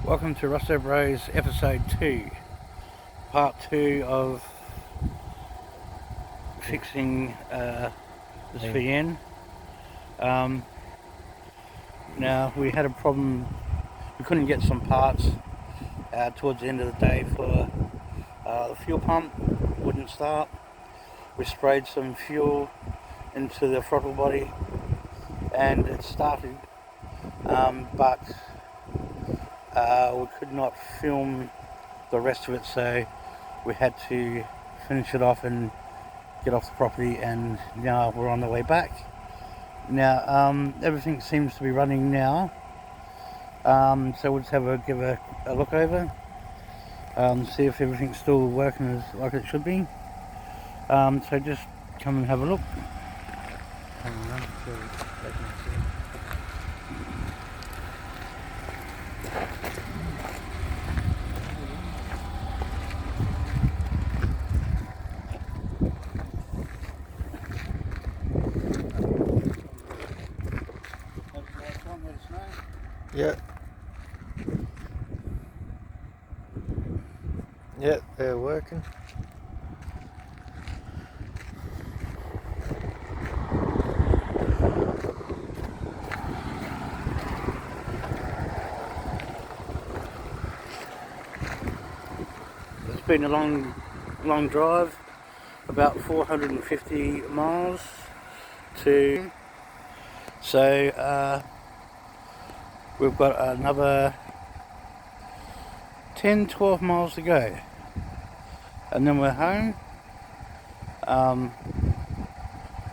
Welcome to Rusto Bros episode 2, part 2 of fixing this VN. Now we had a problem, we couldn't get some parts towards the end of the day for the fuel pump, wouldn't start. We sprayed some fuel into the throttle body and it started, but we could not film the rest of it, so we had to finish it off and get off the property, and now we're on the way back. Now everything seems to be running now, so we'll just give a look over, see if everything's still working like it should be. So just come and have a look. Yeah. Yeah, they're working. It's been a long drive, about 450 miles to, so we've got another 10-12 miles to go and then we're home.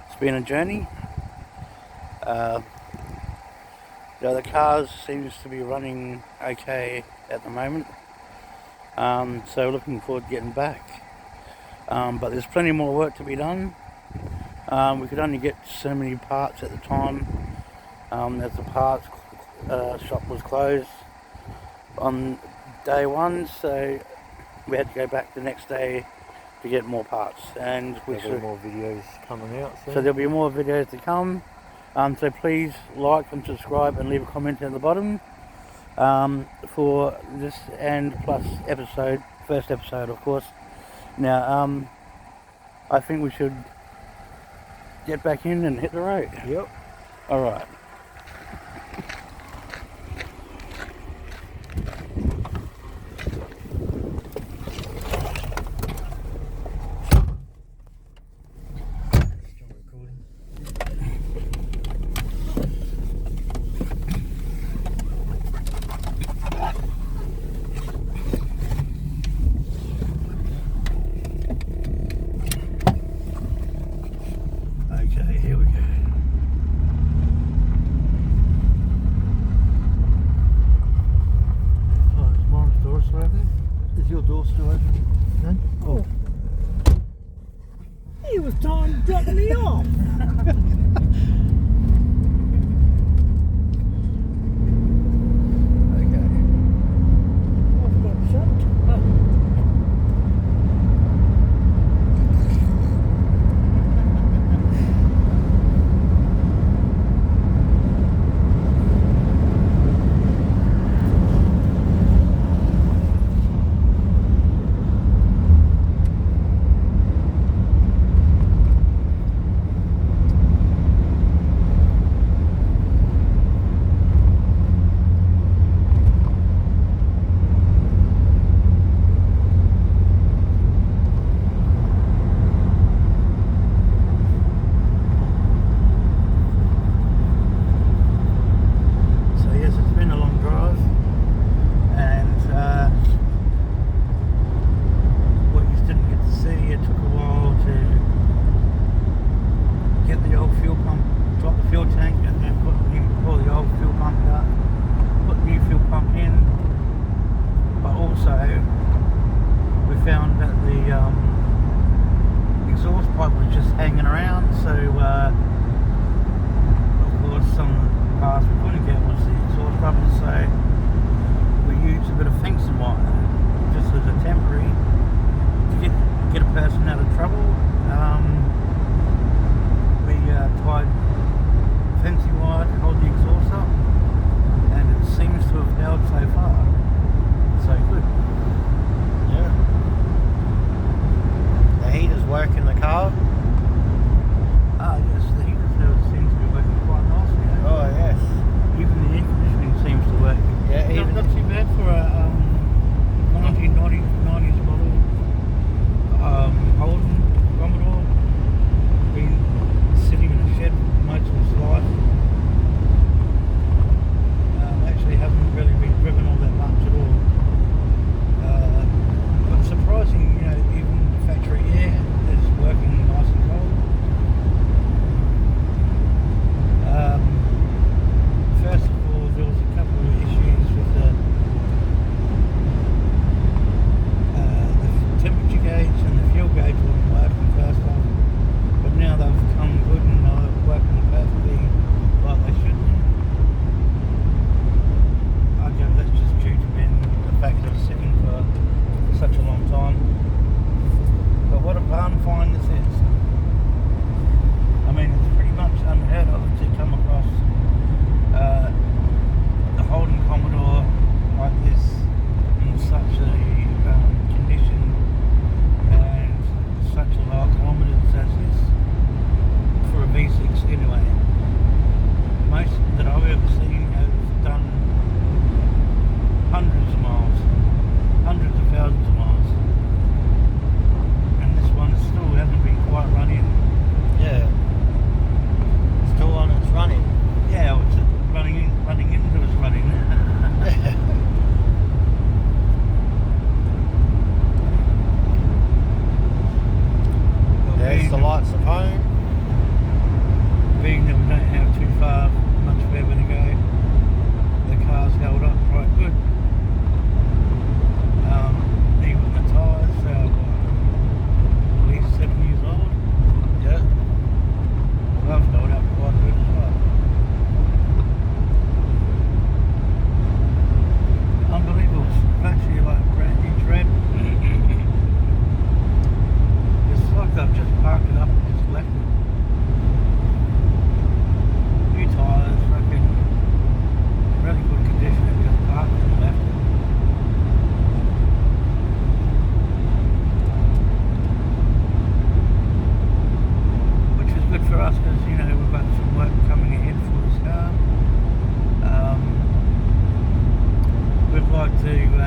It's been a journey. The other cars seems to be running okay at the moment, so looking forward to getting back, but there's plenty more work to be done. We could only get so many parts at the time, as the parts shop was closed on day one, so we had to go back the next day to get more parts, and There'll be more videos coming out soon. so there'll be more videos to come. So please like and subscribe and leave a comment at the bottom for this and plus first episode of course. Now I think we should get back in and hit the road. Yep. Alright. Okay, here we go. Oh, is Mom's door still open? Is your door still open? No? Oh. He was trying to drop me off. Okay. I've got shut. So yes, it's been a long drive, and what you didn't get to see, it took a while to get the old fuel pump, drop the fuel tank, and then pull the old fuel pump out, put the new fuel pump in. But also we found that the exhaust pipe was just hanging around, so of course some of the parts we couldn't get was the exhaust rubber, so we used a bit of Finkston wire just as a temporary to get a person out of trouble. We tied fancy wire to hold the exhaust up, and it seems to have held so far.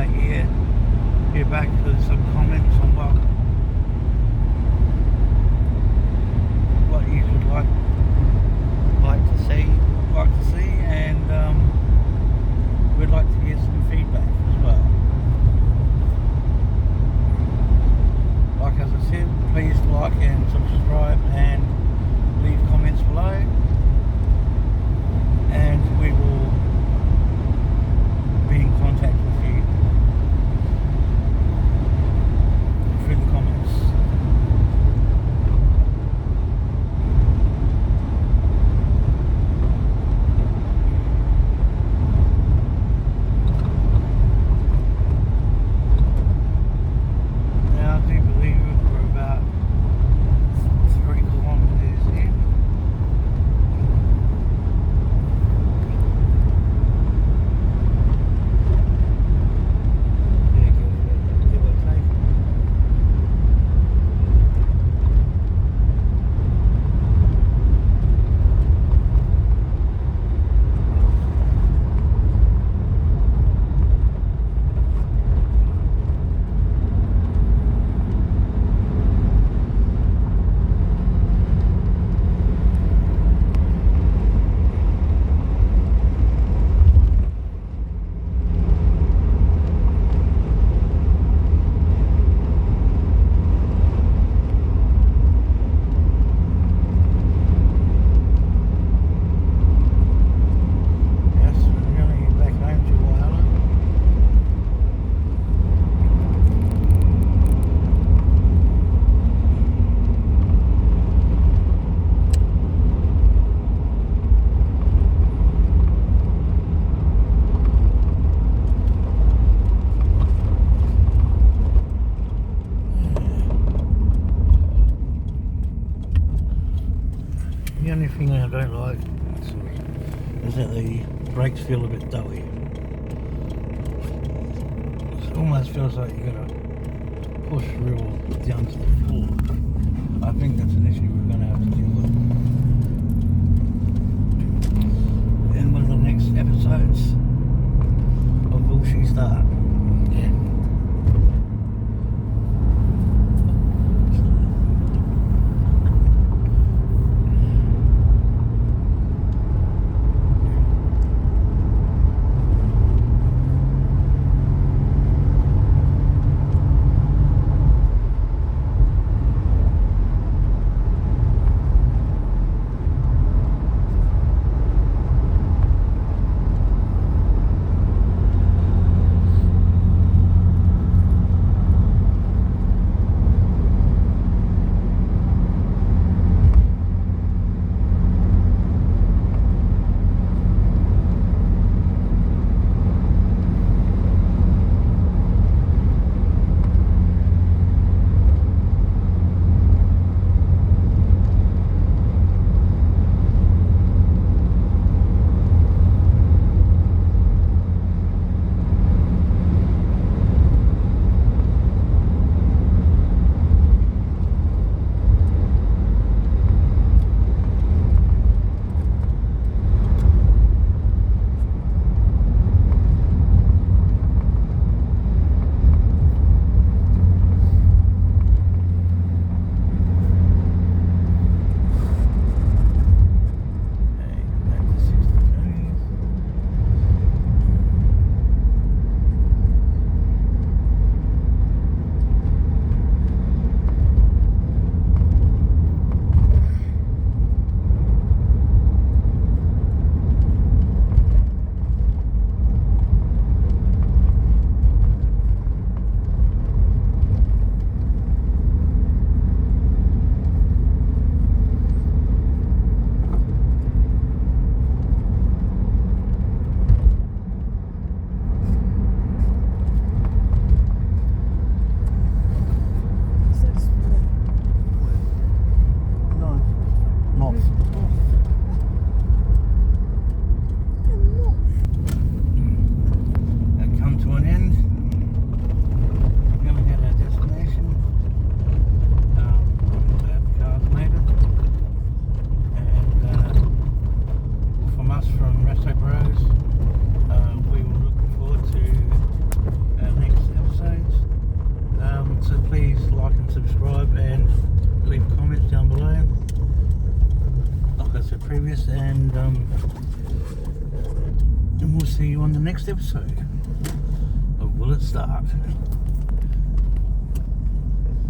hear back with some comments on what you would like to see, and we'd like to hear some feedback as well. Like as I said, please like and subscribe and leave comments below, and we will be in contact with you through the comments. Now I do believe we're about 3 kilometers in. Yeah, give or take. Yes, we're going back home to Whyalla. The only thing I don't like is that the brakes feel a bit doughy. It almost feels like you're going to push real down to the floor. I think that's an issue we're going to have to deal with in one of the next episodes of Will She Start. serious, and we'll see you on the next episode of Will It Start?